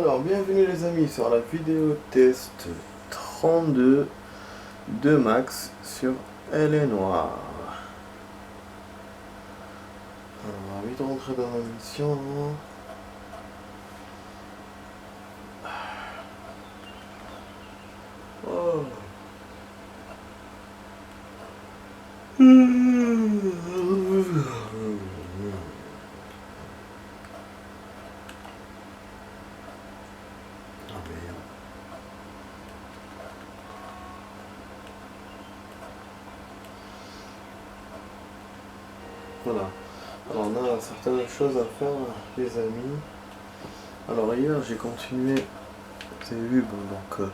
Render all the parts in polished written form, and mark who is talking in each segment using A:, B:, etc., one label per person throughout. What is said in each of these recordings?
A: Alors, bienvenue les amis sur la vidéo test 32 de Max sur Elle est noire. Alors, on va vite rentrer dans la mission. Oh. Voilà. Alors on a certaines choses à faire les amis. Alors hier j'ai continué, vous avez vu, bon, donc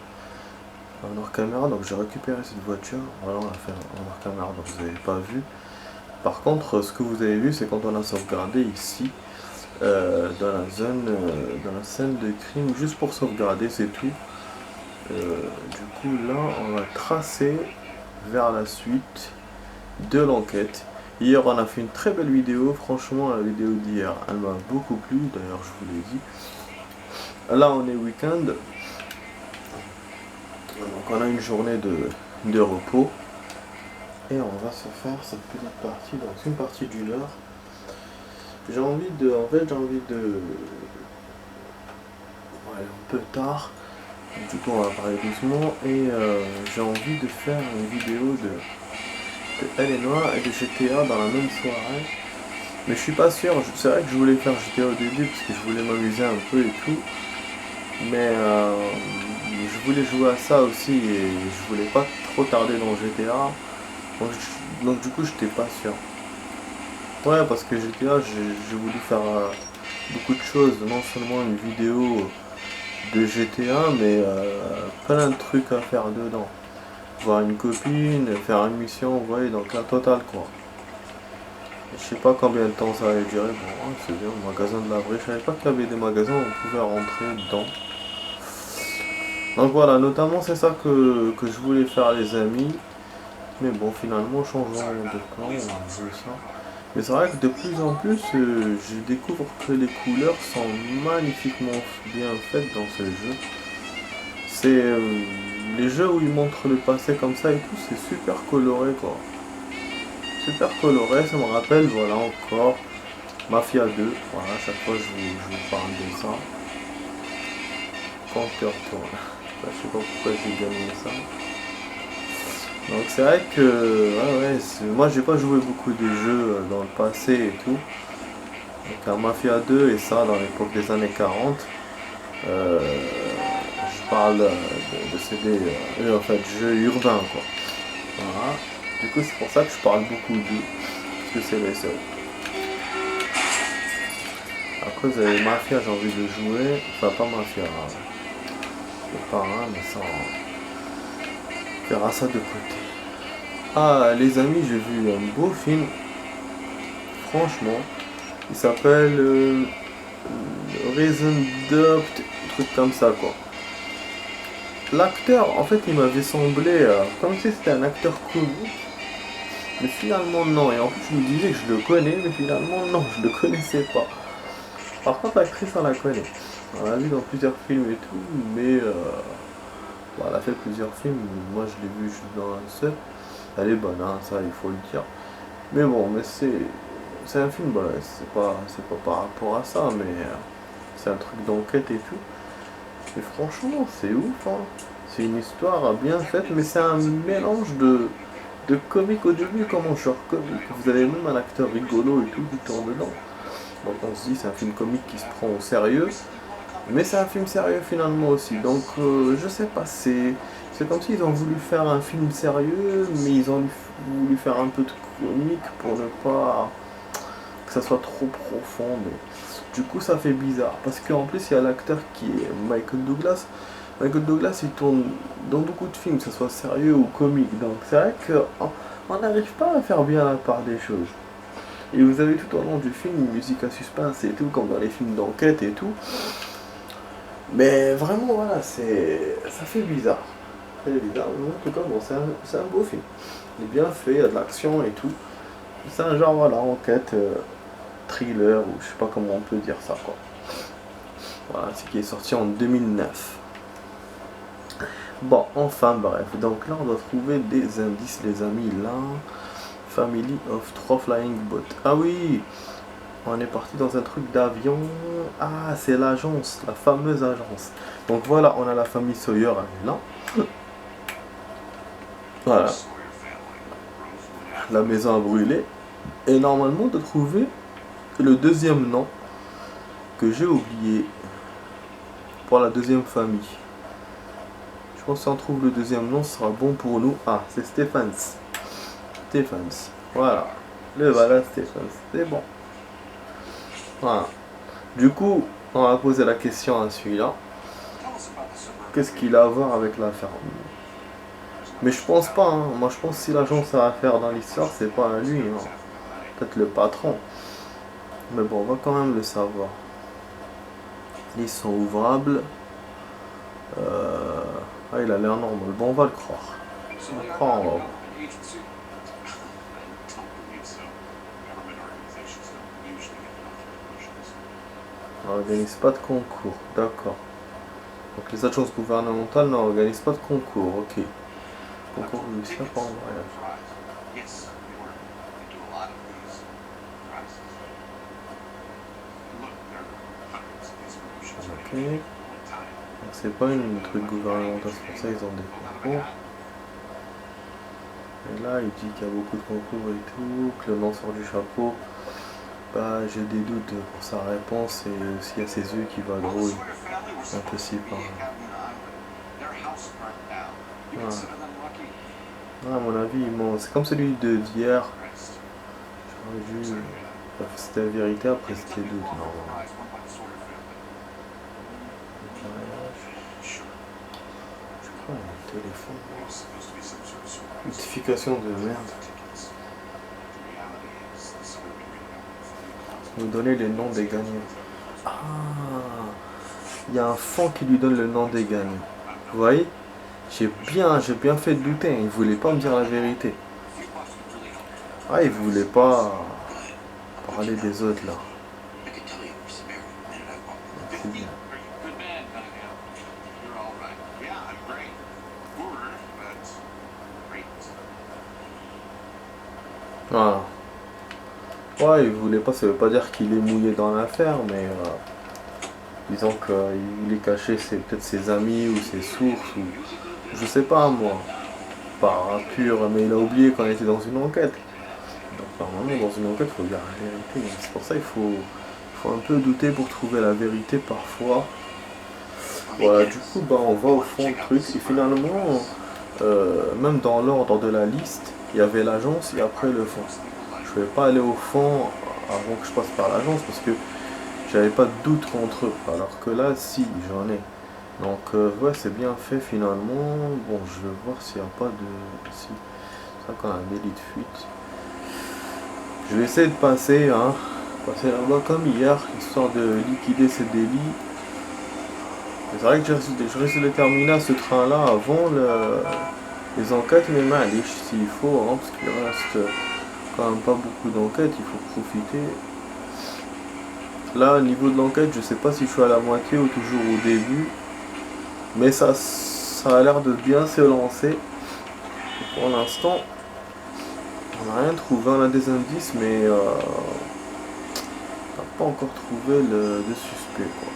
A: en hors caméra, donc j'ai récupéré cette voiture. Voilà, on l'a fait en hors caméra, donc vous n'avez pas vu. Par contre ce que vous avez vu c'est quand on a sauvegardé ici dans la zone, dans la scène de crime, juste pour sauvegarder, c'est tout. Du coup là on va tracer vers la suite de l'enquête. Hier on a fait une très belle vidéo, franchement la vidéo d'hier elle m'a beaucoup plu, d'ailleurs je vous l'ai dit. Là on est week-end, donc on a une journée de repos et on va se faire cette petite partie, donc une partie d'une heure. J'ai envie de, ouais, un peu tard, du coup on va parler doucement et j'ai envie de faire une vidéo de Elle est noire et de GTA dans la même soirée. Mais je suis pas sûr, c'est vrai que je voulais faire GTA au début parce que je voulais m'amuser un peu et tout. Mais je voulais jouer à ça aussi et je voulais pas trop tarder dans GTA. Donc du coup j'étais pas sûr. Ouais, parce que GTA j'ai voulu faire beaucoup de choses, non seulement une vidéo de GTA mais plein de trucs à faire dedans. Voir une copine, faire une mission, vous voyez, donc la totale quoi. Je sais pas combien de temps ça allait durer, bon c'est bien, le magasin de la vraie, je savais pas qu'il y avait des magasins où on pouvait rentrer dedans. Donc voilà, notamment c'est ça que je voulais faire les amis. Mais bon finalement changeant de plan, on veut ça. Mais c'est vrai que de plus en plus je découvre que les couleurs sont magnifiquement bien faites dans ce jeu. C'est les jeux où ils montrent le passé comme ça et tout, c'est super coloré quoi. Super coloré, ça me rappelle, voilà encore, Mafia 2, voilà, à chaque fois je vous parle de ça. Compteur tourne, je sais pas pourquoi j'ai gagné ça. Donc c'est vrai que, ouais, moi j'ai pas joué beaucoup de jeux dans le passé et tout. Donc un Mafia 2 et ça dans l'époque des années 40. Je parle de CD, en fait, jeux urbains quoi. Voilà. Du coup c'est pour ça que je parle beaucoup d'eux, parce que c'est les seuls. Après vous avez Mafia, j'ai envie de jouer, enfin pas Mafia, c'est pas un, mais ça on verra ça de côté. Ah les amis, j'ai vu un beau film, franchement, il s'appelle Reason Dopt, un truc comme ça quoi. L'acteur, en fait il m'avait semblé comme si c'était un acteur comique, mais finalement non, et en plus je me disais que je le connais, mais finalement non, je le connaissais pas. Par contre l'actrice on la connaît, on l'a vu dans plusieurs films et tout, mais bon, elle a fait plusieurs films, moi je l'ai vu juste dans un seul. Elle est bonne, hein, ça il faut le dire. Mais bon, mais c'est un film, voilà, c'est pas par rapport à ça, mais c'est un truc d'enquête et tout. Et franchement, c'est ouf, hein. C'est une histoire bien faite, mais c'est un mélange de comique au début, comment genre comique. Vous avez même un acteur rigolo et tout qui tourne dedans. Donc on se dit c'est un film comique qui se prend au sérieux, mais c'est un film sérieux finalement aussi. Donc je sais pas, c'est comme s'ils ont voulu faire un film sérieux, mais ils ont voulu faire un peu de comique pour ne pas que ça soit trop profond. Mais du coup ça fait bizarre, parce qu'en plus il y a l'acteur qui est Michael Douglas. Michael Douglas il tourne dans beaucoup de films, que ce soit sérieux ou comique. Donc c'est vrai qu'on n'arrive pas à faire bien la part des choses. Et vous avez tout au long du film une musique à suspense et tout, comme dans les films d'enquête et tout. Mais vraiment, voilà, ça fait bizarre. Ça fait bizarre, mais en tout cas, bon, c'est un beau film. Il est bien fait, il y a de l'action et tout. C'est un genre, voilà, enquête, thriller, ou je sais pas comment on peut dire ça, quoi. Voilà, c'est qui est sorti en 2009. Bon, enfin bref, donc là on doit trouver des indices les amis, là. Family of 3 Flying Boats. Ah oui, on est parti dans un truc d'avion. Ah, c'est l'agence, la fameuse agence. Donc voilà, on a la famille Sawyer, elle est là. Voilà, la maison a brûlé. Et normalement, on doit trouver le deuxième nom que j'ai oublié pour la deuxième famille. Je pense que si on trouve le deuxième nom, ce sera bon pour nous. Ah, c'est Stephens. Stephens. Voilà. Le voilà, Stephens. C'est bon. Voilà. Du coup, on va poser la question à celui-là. Qu'est-ce qu'il a à voir avec la ferme? Mais je pense pas, hein. Moi je pense que si l'agence a à faire dans l'histoire, c'est pas à lui, hein. Peut-être le patron. Mais bon, on va quand même le savoir. Ils sont ouvrables. Ah, il a l'air normal. Bon, on va le croire. On le croit, on va voir. On n'organise pas de concours, d'accord. Donc les agences gouvernementales n'organisent pas de concours, ok. Concours Lucien pour un mariage. Ok. Donc c'est pas une truc gouvernemental, c'est pour ça qu'ils ont des concours. Et là il dit qu'il y a beaucoup de concours et tout, que le nom sort du chapeau. Bah j'ai des doutes pour sa réponse et aussi à ses yeux qui vadrouillent. Impossible par là. Ah, à mon avis, c'est comme celui d'hier. J'aurais vu. C'était la vérité, après c'était doute. Non. Je crois un téléphone. Notification de merde. Nous donner les noms des gagnants. Ah, il y a un fond qui lui donne le nom des gagnants. Vous voyez? J'ai bien fait de douter, hein. Il voulait pas me dire la vérité. Ah, il voulait pas parler des autres là. C'est bien. Voilà. Ouais, il voulait pas, ça veut pas dire qu'il est mouillé dans l'affaire, mais disons qu'il est caché, c'est peut-être ses amis ou ses sources, ou je sais pas moi, par pur, mais il a oublié qu'on était dans une enquête. Donc normalement dans une enquête il faut dire la vérité, c'est pour ça qu'il faut un peu douter pour trouver la vérité parfois. Voilà, du coup bah, on va au fond du truc, et finalement, même dans l'ordre de la liste, il y avait l'agence et après le fond. Je vais pas aller au fond avant que je passe par l'agence parce que j'avais pas de doute contre eux, alors que là si j'en ai. Donc ouais, c'est bien fait finalement. Bon, je vais voir s'il n'y a pas de... Si, c'est vrai qu'on a un délit de fuite. Je vais essayer de passer là-bas comme hier, histoire de liquider ces délits. C'est vrai que je risque de terminer ce train-là avant les enquêtes, mais malish s'il faut, hein, parce qu'il reste quand même pas beaucoup d'enquêtes, il faut profiter. Là, au niveau de l'enquête, je sais pas si je suis à la moitié ou toujours au début, mais ça a l'air de bien se lancer. Et pour l'instant, on n'a rien trouvé, on a des indices, mais on n'a pas encore trouvé de suspect, quoi.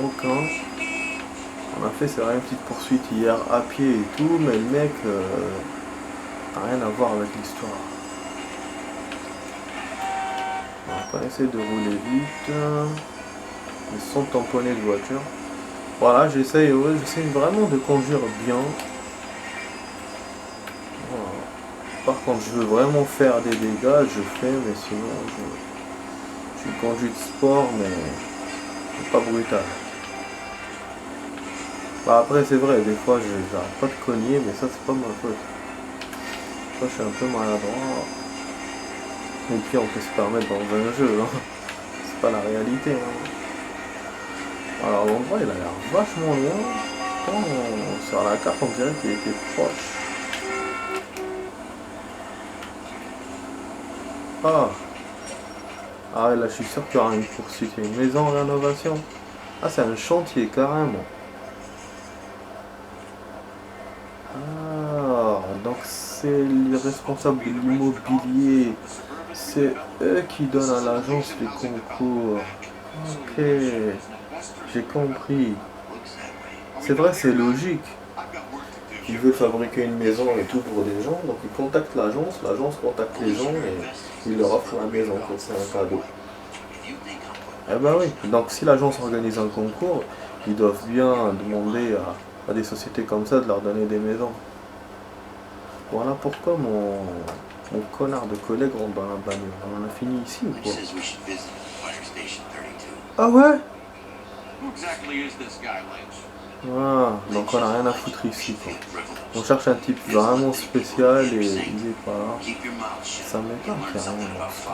A: Aucun. On a fait, c'est vrai, une petite poursuite hier à pied et tout, mais le mec n'a rien à voir avec l'histoire. On va essayer de rouler vite. Ils sont tamponnés de voiture. Voilà, j'essaye vraiment de conduire bien. Voilà. Par contre, je veux vraiment faire des dégâts, je fais, mais sinon, je suis conduit de sport, mais pas brutal. Bah après, c'est vrai, des fois, j'arrête pas de cogner, mais ça, c'est pas ma faute. Moi, je suis un peu maladroit. Et puis, on peut se permettre dans un jeu, hein. C'est pas la réalité, hein. Alors, l'endroit, il a l'air vachement loin. Sur la carte, on dirait qu'il était proche. Ah, là, je suis sûr qu'il y aura une poursuite. Il y a une maison en rénovation. Ah, c'est un chantier, carrément. Ah, donc c'est les responsables de l'immobilier. C'est eux qui donnent à l'agence les concours. Ok, j'ai compris. C'est vrai, c'est logique. Il veut fabriquer une maison et tout pour des gens, donc il contacte l'agence contacte les gens et il leur offre la maison, comme c'est un cadeau. Eh ben oui, donc si l'agence organise un concours, ils doivent bien demander à des sociétés comme ça de leur donner des maisons. Voilà pourquoi mon connard de collègue rentre dans la bagnole. On en a fini ici ou quoi? Ah ouais? Ah, donc on a rien à foutre ici quoi. On cherche un type vraiment spécial et il est pas là. Ça m'étonne qu'il n'y a rien dans ça.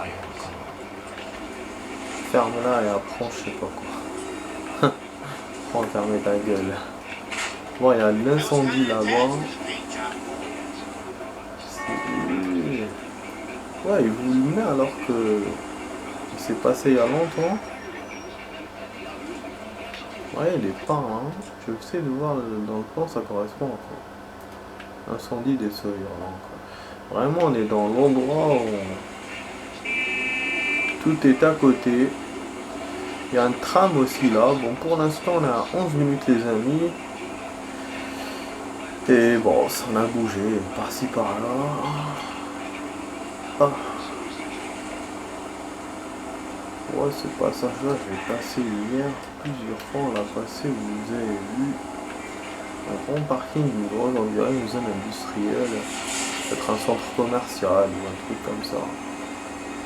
A: Ferme-la et apprends je sais pas quoi. Prends fermer ta gueule. Bon, il y a l'incendie là-bas. Ouais, il vous le met alors que il s'est passé il y a longtemps. Ouais, il est peint, hein. Je sais de voir dans le plan, ça correspond encore. Incendie des seuils, vraiment, on est dans l'endroit où tout est à côté. Il y a un tram aussi là. Bon, pour l'instant, on est à 11 minutes, les amis. Et bon, ça en a bougé, par-ci par-là. Ah. Ouais, ce passage-là, je l'ai passé hier. Plusieurs fois, on l'a passé, vous avez vu. Un grand parking d'une grosse, on dirait une zone industrielle. Peut-être un centre commercial ou un truc comme ça.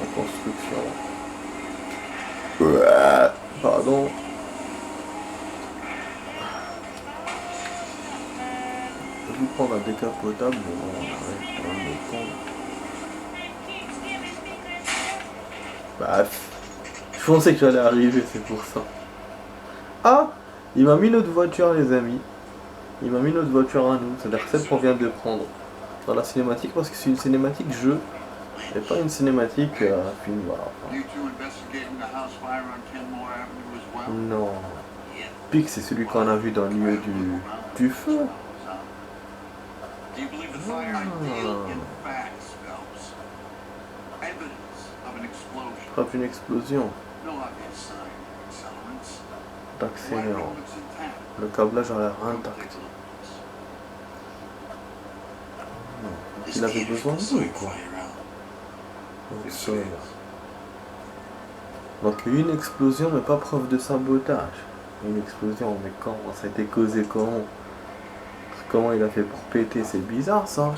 A: En construction. Ouais. Pardon. Je vais prendre un décapotable, mais bon, on arrive quand même au pont. Bref. Je pensais que j'allais arriver, c'est pour ça. Ah! Il m'a mis notre voiture, les amis. Il m'a mis notre voiture à nous. C'est-à-dire celle qu'on vient de prendre dans la cinématique, parce que c'est une cinématique jeu. Et pas une cinématique film, voilà. Non. Pic, c'est celui qu'on a vu dans le lieu du feu. Hop, une explosion. D'accélérant. Le câblage a l'air intact. Il avait besoin de nous, quoi. Donc une explosion, mais pas preuve de sabotage. Une explosion, mais comment? Ça a été causé comment? Comment il a fait pour péter? C'est bizarre, ça.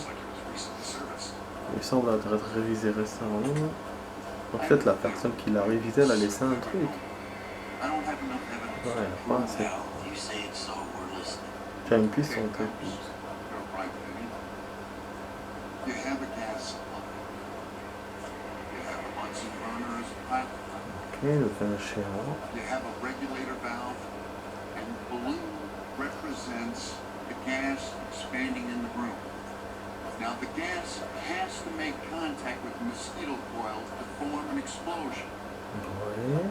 A: Il semble être révisé récemment. Donc peut-être la personne qui l'a révisé, elle a laissé un truc. Ouais, pas assez. J'ai une piste en tête. Ok, le cas échéant. Now the gas has to make contact with the mosquito coil to form an explosion. Oui.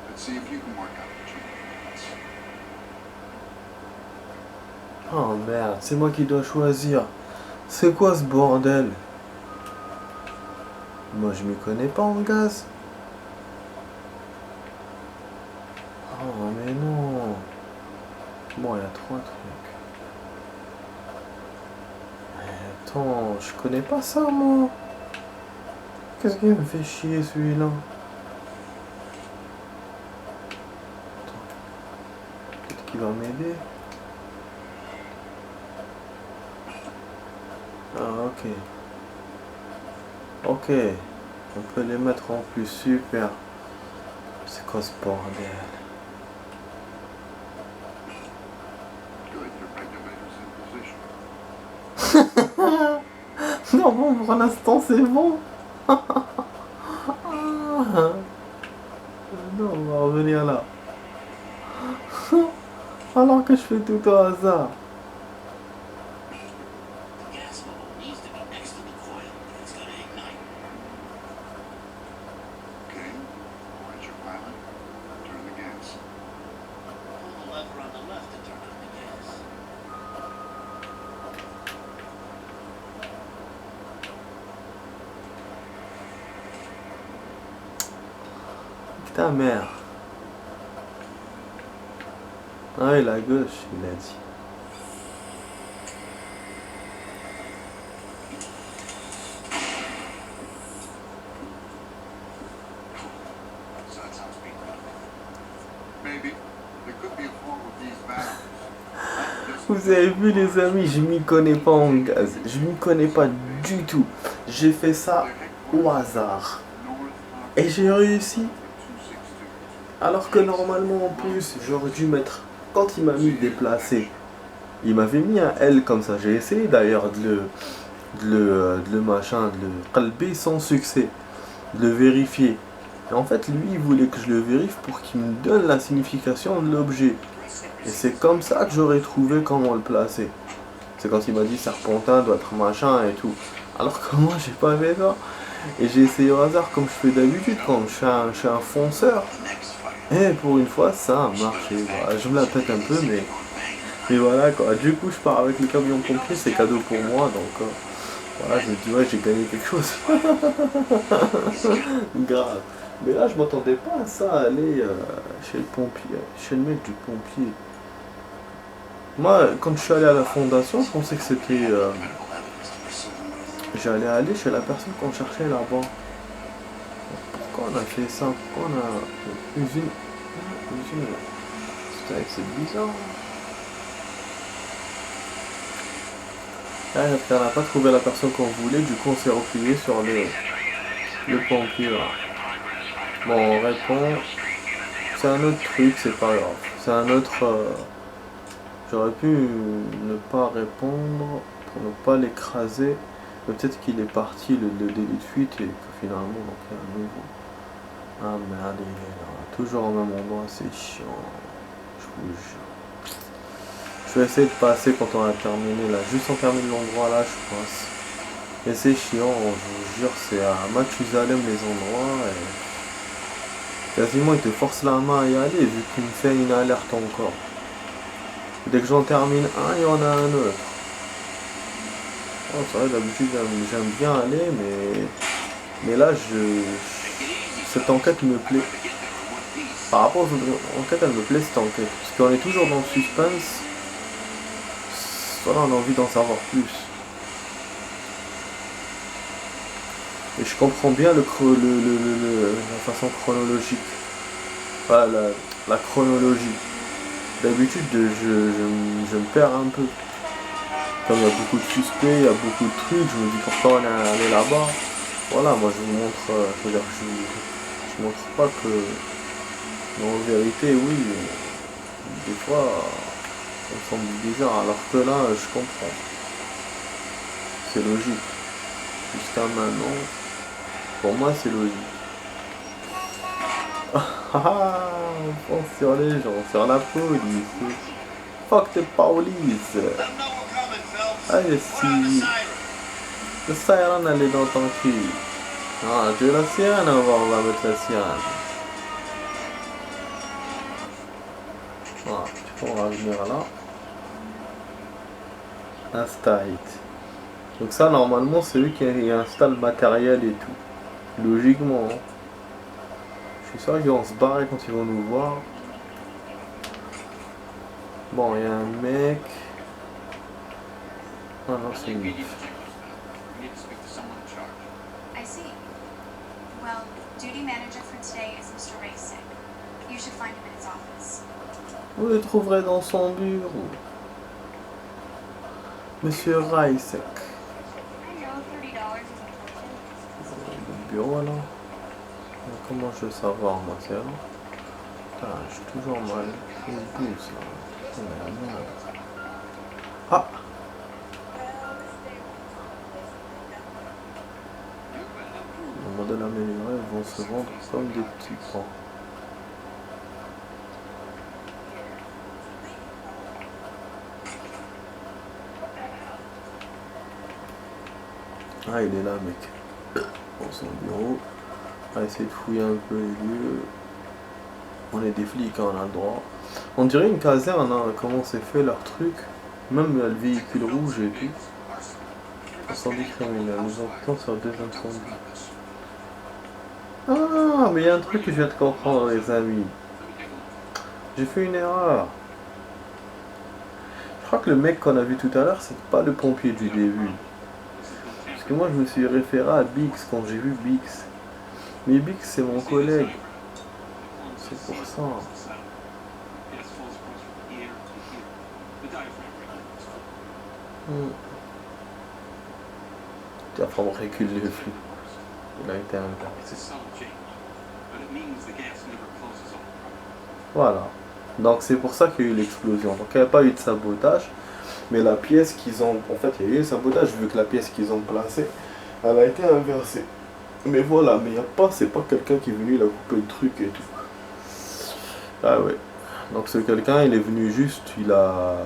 A: Let's see if you can work out the change. Oh merde, c'est moi qui dois choisir. C'est quoi ce bordel? Moi je m'y connais pas en gaz. Oh mais non. Bon, il y a 3 trucs. Attends, je connais pas ça moi. Qu'est-ce qu'il me fait chier celui-là? Peut-être qu'il va m'aider. Ah ok. Ok. On peut les mettre en plus, super. C'est quoi ce bordel? Non bon, pour l'instant c'est bon. Non, on va revenir là. Alors que je fais tout au hasard. Ta mère. Ah oui, la gauche, il a dit. Vous avez vu les amis, je m'y connais pas en gaz. Je m'y connais pas du tout. J'ai fait ça au hasard. Et j'ai réussi. Alors que normalement en plus, j'aurais dû mettre... Quand il m'a mis déplacé, il m'avait mis un L comme ça. J'ai essayé d'ailleurs de le machin, de le qalber sans succès. De le vérifier. Et en fait, lui, il voulait que je le vérifie pour qu'il me donne la signification de l'objet. Et c'est comme ça que j'aurais trouvé comment le placer. C'est quand il m'a dit serpentin doit être machin et tout. Alors que moi, j'ai pas fait ça. Et j'ai essayé au hasard comme je fais d'habitude quand je suis un fonceur. Et pour une fois, ça a marché. Voilà, je me la pète un peu, mais voilà quoi. Du coup, je pars avec le camion pompier, c'est cadeau pour moi. Donc voilà, je me dis, ouais, j'ai gagné quelque chose. Grave. Mais là, je m'attendais pas à ça, aller chez le pompier, chez le mec du pompier. Moi, quand je suis allé à la fondation, je pensais que c'était... j'allais aller chez la personne qu'on cherchait là-bas. Pourquoi on a fait ça? Pourquoi on a... Usine... Putain, c'est bizarre. Ah, on n'a pas trouvé la personne qu'on voulait, du coup on s'est replié sur le pompier là. Bon, on répond. C'est un autre truc, c'est pas grave. C'est un autre... J'aurais pu ne pas répondre pour ne pas l'écraser. Mais peut-être qu'il est parti le délit de fuite et que finalement donc il y a un nouveau. Ah merde, il est là. Toujours au même endroit, c'est chiant. Je vous jure. Je vais essayer de passer quand on a terminé là. Juste on termine l'endroit là, je passe. Et c'est chiant, je vous jure, c'est à Mathusalem les endroits. Et... quasiment il te force la main à y aller vu qu'il me fait une alerte encore. Dès que j'en termine un, il y en a un autre. Oh, c'est vrai, d'habitude j'aime bien aller, mais là, cette enquête me plaît. Par rapport aux autres enquêtes, elle me plaît cette enquête. Parce qu'on est toujours dans le suspense. Voilà, on a envie d'en savoir plus. Et je comprends bien la façon chronologique. Voilà, la chronologie. D'habitude, je me perds un peu. Comme il y a beaucoup de suspects, il y a beaucoup de trucs, je me dis pourquoi on est allé là-bas. Voilà, moi je vous montre, je montre pas que, en vérité, oui, des fois, ça me semble bizarre, alors que là, je comprends. C'est logique. Jusqu'à maintenant, pour moi, c'est logique. On fonce sur les gens, sur la police. Fuck the police. Allez, si le siren elle est dans ton cul. Ah, tu veux la sirène? On va mettre la sirène. Ah, tu pourras venir là. Install. Donc ça, normalement, c'est lui qui installe le matériel et tout. Logiquement. Hein. Je suis sûr qu'ils vont se barrer quand ils vont nous voir. Bon, il y a un mec... Ah non, c'est une meuf. Vous le trouverez dans son bureau. Monsieur Raisek. Le bureau alors? Comment je veux savoir moi, c'est là? Putain, je suis toujours mal. Je pousse là. Oh, la merde. Ah! Les modèles améliorés vont se vendre comme des petits pains. Ah, il est là, mec. Dans son bureau. On va essayer de fouiller un peu les lieux. On est des flics, hein, on a le droit. On dirait une caserne, hein, comment c'est fait leur truc. Même le véhicule rouge et tout. Incendie criminel. Nous enquêtons sur deux incendies. Ah, mais il y a un truc que je viens de comprendre, les amis. J'ai fait une erreur. Je crois que le mec qu'on a vu tout à l'heure, c'est pas le pompier du début. Parce que moi, je me suis référé à Bix quand j'ai vu Bix. Mais Bix, c'est mon collègue. C'est pour ça. Tu vas falloir reculer le flux. Il a été inversé. Voilà. Donc c'est pour ça qu'il y a eu l'explosion. Donc il n'y a pas eu de sabotage. Mais la pièce qu'ils ont... En fait, il y a eu un sabotage vu que la pièce qu'ils ont placée, elle a été inversée. Mais voilà, mais il n'y a pas... C'est pas quelqu'un qui est venu, il a coupé le truc et tout. Ah ouais. Donc ce quelqu'un, il est venu juste, il a...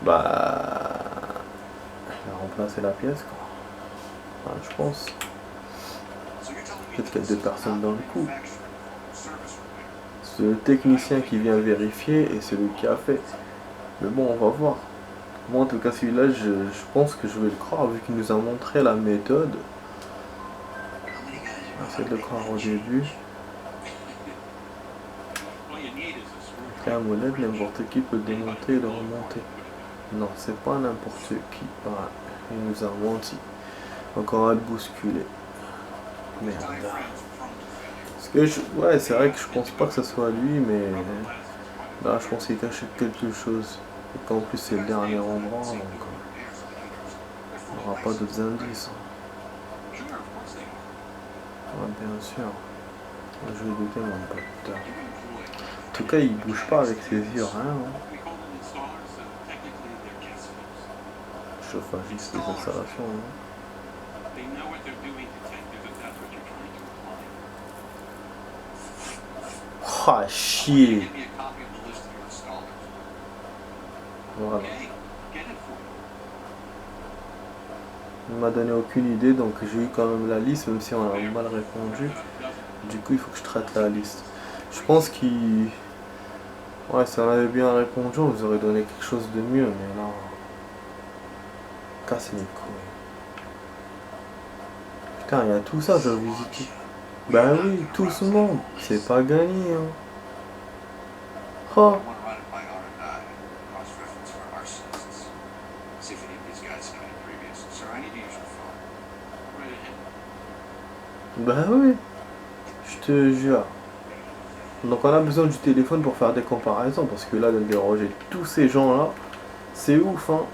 A: Bah... Il a remplacé la pièce, quoi. Enfin, je pense. Peut-être qu'il y a deux personnes dans le coup. C'est le technicien qui vient vérifier et c'est lui qui a fait. Mais bon, on va voir. Moi, en tout cas, celui-là, je pense que je vais le croire vu qu'il nous a montré la méthode. On va essayer de le croire au début. Avec la molette, n'importe qui peut démonter et le remonter. Non, c'est pas n'importe qui. Voilà. Il nous a menti. Encore à le bousculer. Merde. Parce que ouais, c'est vrai que je pense pas que ce soit lui, mais là, je pense qu'il cachait quelque chose. Et qu'en plus, c'est le dernier endroit, donc il n'y aura pas d'autres indices. Ouais, bien sûr. Je vais douter, mon pote. En tout cas, il bouge pas avec ses yeux, rien. Chauffagiste des installations. Ah, chier. Voilà. Il m'a donné aucune idée, donc j'ai eu quand même la liste, même si on a mal répondu. Du coup, il faut que je traite la liste. Je pense qu'il... Ouais, si on avait bien répondu, on vous aurait donné quelque chose de mieux, mais là... Casse les couilles. Putain, il y a tout ça, je dois visiter. Bah oui, tout ce monde. C'est pas gagné, hein. Oh. Bah oui, je te jure. Donc on a besoin du téléphone pour faire des comparaisons, parce que là, de déroger tous ces gens-là, c'est ouf, hein.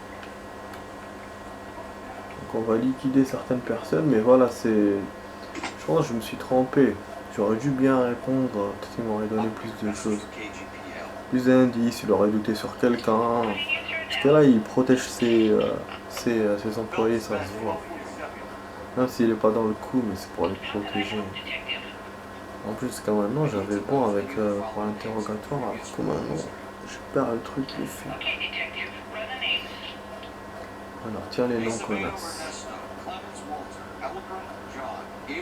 A: Donc on va liquider certaines personnes, mais voilà, c'est... Je pense que je me suis trompé. J'aurais dû bien répondre, peut-être qu'il m'aurait donné plus de choses. Plus d'indices, il aurait douté sur quelqu'un. Parce que là, il protège ses employés, ça se voit. Même s'il n'est pas dans le coup, mais c'est pour les protéger. En plus, jusqu'à maintenant, j'avais bon avec pour l'interrogatoire, alors que maintenant, je perds le truc, les filles. Alors, tiens les noms connasses. Il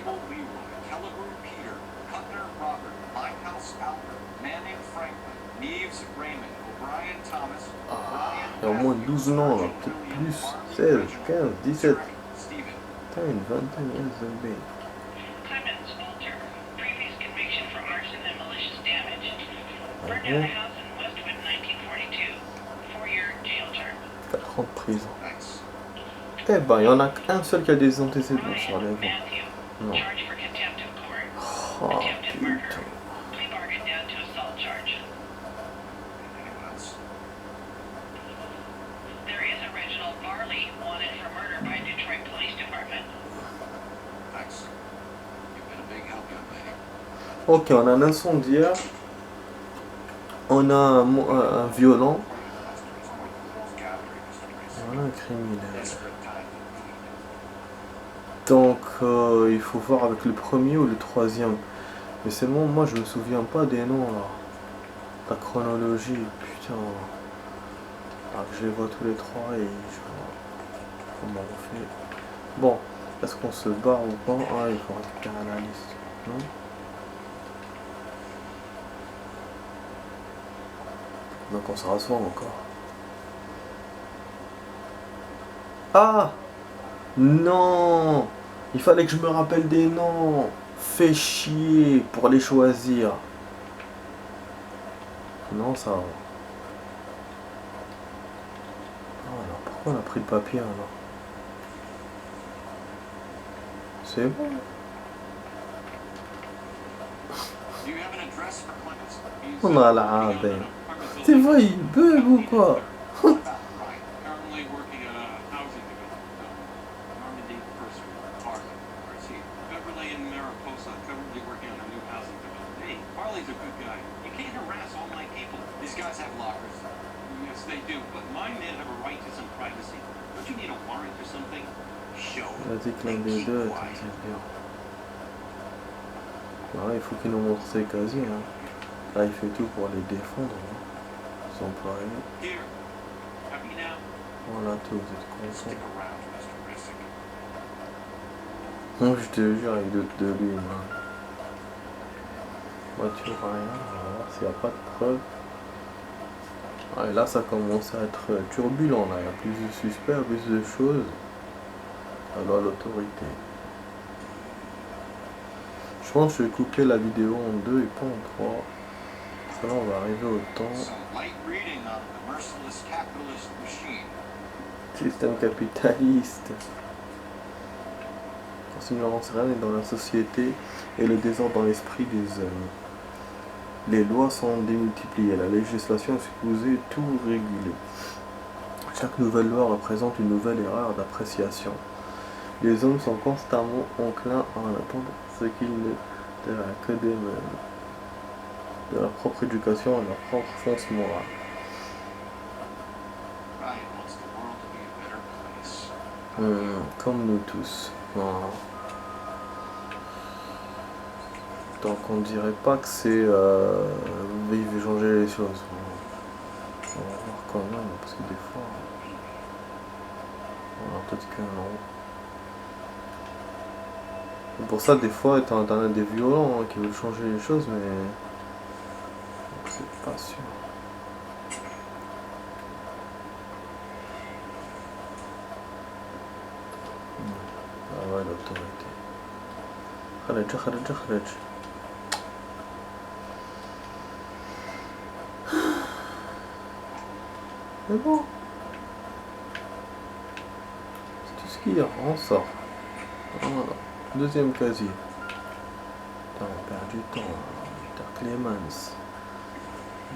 A: y a au moins 12 noms, là, peut-être plus. 16, 15, 17. Putain, une vingtaine, SMB. Ouais. 4 ans de prison. Eh ben, il y en a qu'un seul qui a des antécédents sur les voies. Non. Oh, putain. Ok, on a un incendiaire. On a un violent. Voilà un criminel. Donc il faut voir avec le premier ou le troisième. Mais c'est bon, moi je me souviens pas des noms là. La chronologie, putain. Alors que je les vois tous les trois et je vois comment on fait. Bon, est-ce qu'on se barre ou pas? Ah, il faut récupérer la liste. Non? Donc on se rassoit encore. Ah! Non! Il fallait que je me rappelle des noms. Fais chier pour les choisir. Non, ça va. Oh, alors pourquoi on a pris le papier alors? C'est bon. On a la haine. Tu vois, il bug ou quoi? Vas-y que l'un des deux, c'est bien. Là, il faut qu'il nous montre ses casiers. Hein. Là, il fait tout pour les défendre. Hein. Son employés. Voilà, tout, vous êtes contents. Non, je te jure, il doute de lui. Hein. Voiture, rien. On va voir s'il n'y a pas de preuves. Ah, et là, ça commence à être turbulent. Là. Il y a plus de suspects, plus de choses. Alors, l'autorité. Je pense que je vais couper la vidéo en 2 et pas en 3. Parce que là, on va arriver au temps. Système capitaliste. L'ignorance règne dans la société et le désordre dans l'esprit des hommes. Les lois sont démultipliées, la législation est supposée tout réguler. Chaque nouvelle loi représente une nouvelle erreur d'appréciation. Les hommes sont constamment enclins à en attendre ce qu'ils ne que d'eux-mêmes, de leur propre éducation et de leur propre force morale. Comme nous tous. Voilà. Donc on dirait pas que c'est il veut changer les choses. On va voir quand même, parce que des fois. Alors peut-être que non. Et pour ça, des fois, t'en as des violents hein, qui veulent changer les choses, mais c'est pas sûr. Ah ouais, l'autorité. Kharaj. Mais bon. C'est tout ce qu'il y a, on sort. Voilà. Deuxième casier. Putain, on perd du temps. Peter Clemens.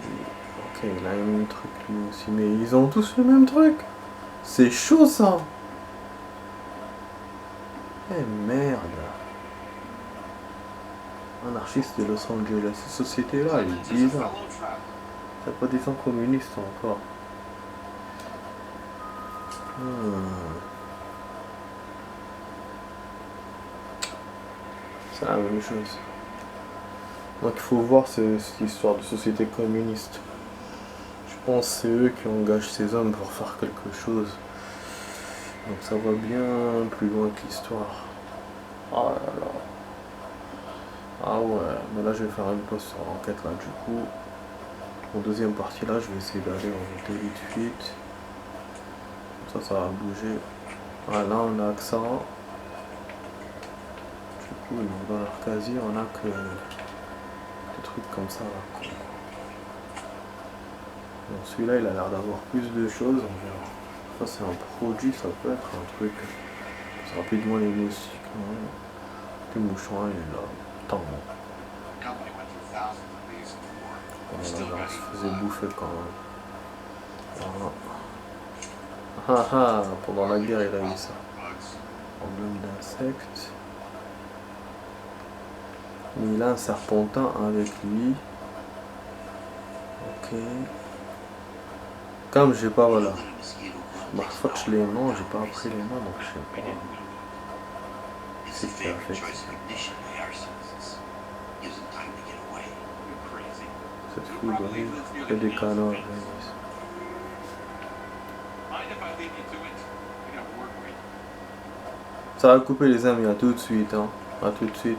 A: Ok, il a le même truc lui aussi. Mais ils ont tous le même truc. C'est chaud ça. Eh merde. Anarchiste de Los Angeles. Cette société-là, elle est bizarre. C'est pas des gens communistes encore. C'est la même chose. Donc il faut voir cette histoire de société communiste. Je pense que c'est eux qui engagent ces hommes pour faire quelque chose. Donc ça va bien plus loin que l'histoire. Ah là là. Ah ouais, mais là je vais faire une pause sur l'enquête là du coup. En deuxième partie là, je vais essayer d'aller en vite vite. Comme ça va bouger. Ah là on a que ça. Du coup dans leur casier on a que des trucs comme ça là. Bon, celui-là il a l'air d'avoir plus de choses, on verra. Ça c'est un produit, ça peut être un truc. C'est rapidement les moustiques. Le mouchon il est là. Tant. Voilà, là, on se faisait bouffer quand même. Voilà. Ah ah, pendant la guerre il a eu ça. Problème d'insectes. Il a un serpentin avec lui. Ok. Comme j'ai pas, voilà. Parfois je les noms, j'ai pas appris les noms donc je sais pas. C'est qui a fait ça. Cette foudre, il y a des canards. Ça va couper les amis, à tout de suite. Hein. À tout de suite.